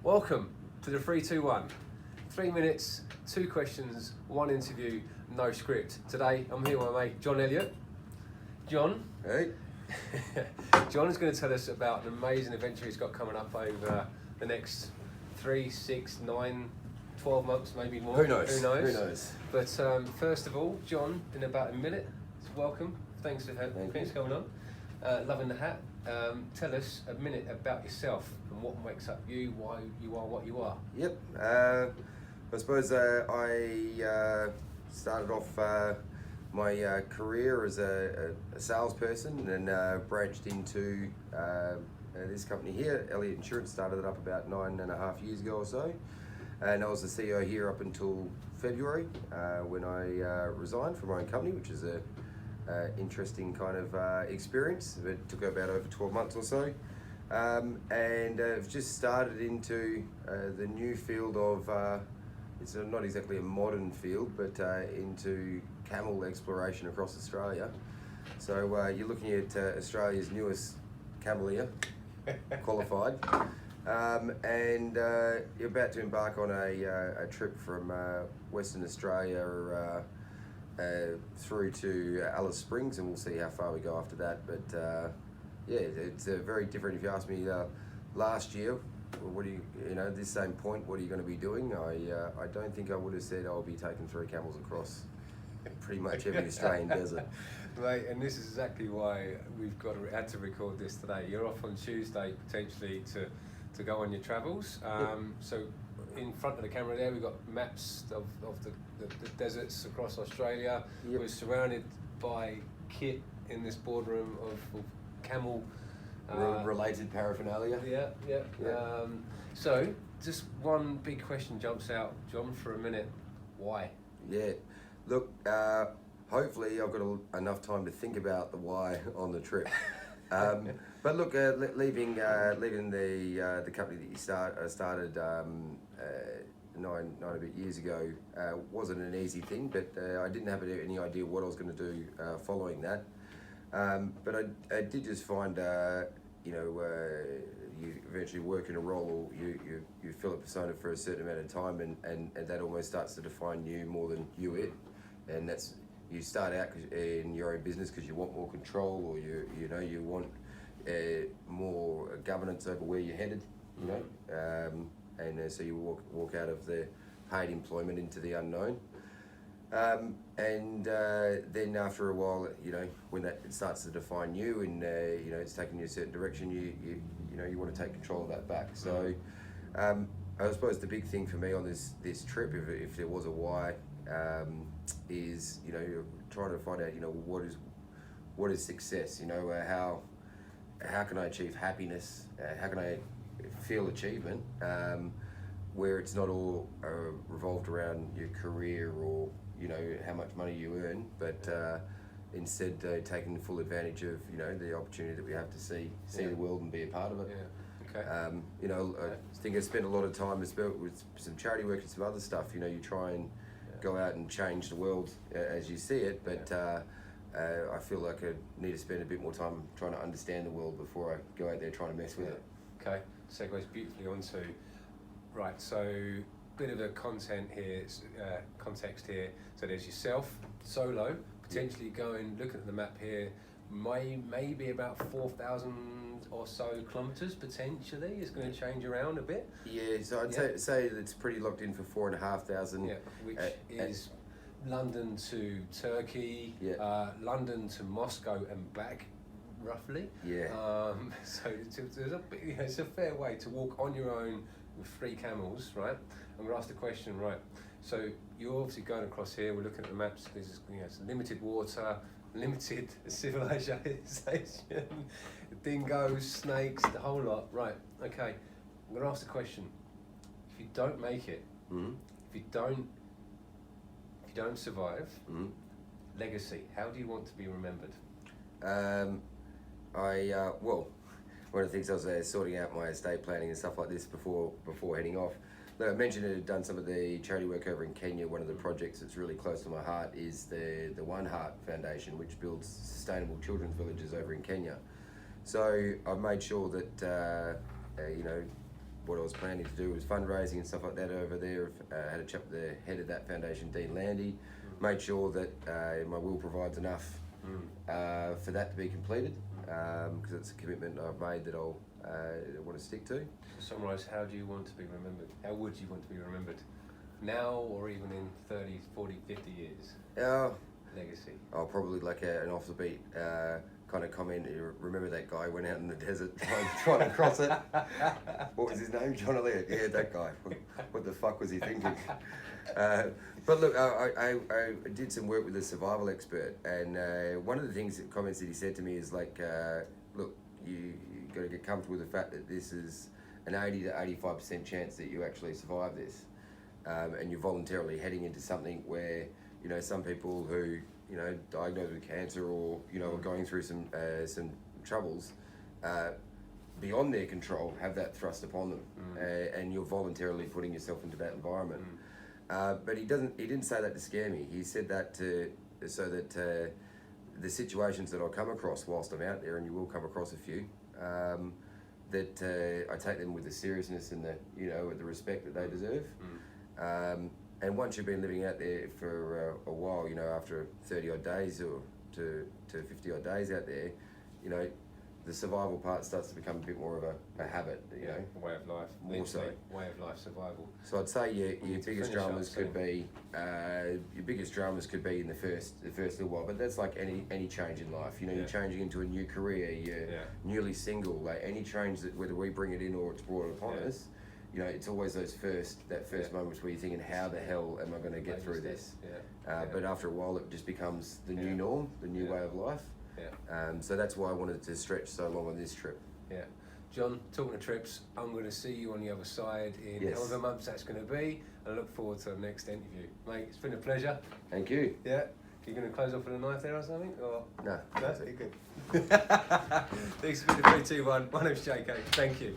Welcome to the 3-2-1. 3 minutes, 2 questions, 1 interview, no script. Today I'm here with my mate John Elliott. John. Hey. John is going to tell us about an amazing adventure he's got coming up over the next 3, 6, 9, 12 months, maybe more. Who knows? But first of all, John, in about a minute, welcome. Thanks for coming on. Loving the hat. Tell us a minute about yourself and what makes up you, why you are what you are. Yep. I suppose I started off my career as a salesperson and then branched into this company here, Elliot Insurance. Started it up about 9.5 years ago or so. And I was the CEO here up until February when I resigned from my own company, which is a interesting kind of experience. It took about over 12 months or so. And I've just started into the new field of, it's not exactly a modern field, but into camel exploration across Australia. So you're looking at Australia's newest Cameleer, qualified. And you're about to embark on a trip from Western Australia through to Alice Springs, and we'll see how far we go after that. But yeah, it's very different. If you asked me last year, what do you know, at this same point, what are you going to be doing? I don't think I would have said I'll be taking 3 camels across pretty much every Australian desert. Right, and this is exactly why we've had to record this today. You're off on Tuesday potentially to go on your travels. So in front of the camera there, we've got maps of the deserts across Australia. Yep. We're surrounded by kit in this boardroom of camel Related paraphernalia. Yeah. So just one big question jumps out, John, for a minute. Why? Yeah, look, hopefully I've got enough time to think about the why on the trip. But look, leaving the company that you started 9 a bit years ago wasn't an easy thing, but I didn't have any idea what I was going to do following that. But I did just find, you eventually work in a role, or you fill a persona for a certain amount of time, and that almost starts to define you more than you it. And that's, you start out in your own business because you want more control, or you want more governance over where you're headed, and so you walk out of the paid employment into the unknown. And then after a while, when that starts to define you, and it's taking you a certain direction, you want to take control of that back. So I suppose the big thing for me on this trip, if there was a why, is trying to find out what is success. How can I achieve happiness? How can I feel achievement? Where it's not all revolved around your career or how much money you earn, but instead taking full advantage of the opportunity that we have to see the world and be a part of it. Yeah. Okay. I think I spent a lot of time with some charity work and some other stuff. You try and go out and change the world as you see it, but I feel like I need to spend a bit more time trying to understand the world before I go out there trying to mess with it. Okay, segues beautifully onto, right, so bit of a context here. So there's yourself, solo, potentially looking at the map here, maybe about 4,000 or so kilometres potentially. It's going to change around a bit. Yeah, so I'd say it's pretty locked in for 4,500. Yeah, which is London to Turkey, London to Moscow and back, roughly. Yeah. So it's a fair way to walk on your own with 3 camels, right? I'm going to ask the question, right? So you're obviously going across here. We're looking at the maps. There's it's limited water, limited civilization, dingoes, snakes, the whole lot. Right? Okay. I'm going to ask the question. If you don't make it, if you don't survive, legacy. How do you want to be remembered? Well, one of the things I was sorting out my estate planning and stuff like this before heading off. Look, I mentioned I'd done some of the charity work over in Kenya. One of the projects that's really close to my heart is the One Heart Foundation, which builds sustainable children's villages over in Kenya. So I've made sure that what I was planning to do was fundraising and stuff like that over there. Had a chat with the head of that foundation, Dean Landy, made sure that my will provides enough for that to be completed, because it's a commitment I've made that I'll want to stick to. To summarise, how do you want to be remembered? How would you want to be remembered? Now or even in 30, 40, 50 years? Legacy. I'll probably like an off the beat kind of comment. You remember that guy went out in the desert trying to cross it? What was his name? John Elliot. Yeah, that guy. What the fuck was he thinking? But look, I did some work with a survival expert, and one of the comments that he said to me is like, look, you got to get comfortable with the fact that this is an 80 to 85% chance that you actually survive this, and you're voluntarily heading into something where, you know, some people who, you know, diagnosed with cancer or, you know, are going through some troubles beyond their control have that thrust upon them, and you're voluntarily putting yourself into that environment. But he didn't say that to scare me. He said that so that the situations that I'll come across whilst I'm out there, and you will come across a few, that I take them with the seriousness and the, you know, with the respect that they deserve. And once you've been living out there for a while, you know, after 30 odd days or to 50 odd days out there, you know, the survival part starts to become a bit more of a habit, you know. A way of life. More so. Way of life survival. So I'd say your biggest dramas could be in the first little while, but that's like any change in life. You know, you're changing into a new career, you're newly single, like any change that whether we bring it in or it's brought upon us, you know, it's always that first moments where you're thinking, how the hell am I going to get through this? But after a while, it just becomes the new norm, the new way of life. So that's why I wanted to stretch so long on this trip. John, talking of trips, I'm going to see you on the other side in however months that's going to be. I look forward to the next interview. Mate, it's been a pleasure. Thank you. Yeah. You're going to close off with a knife there or something? Or? No. You're good. Thanks for the 3, 2, 1. My name's JK. Thank you.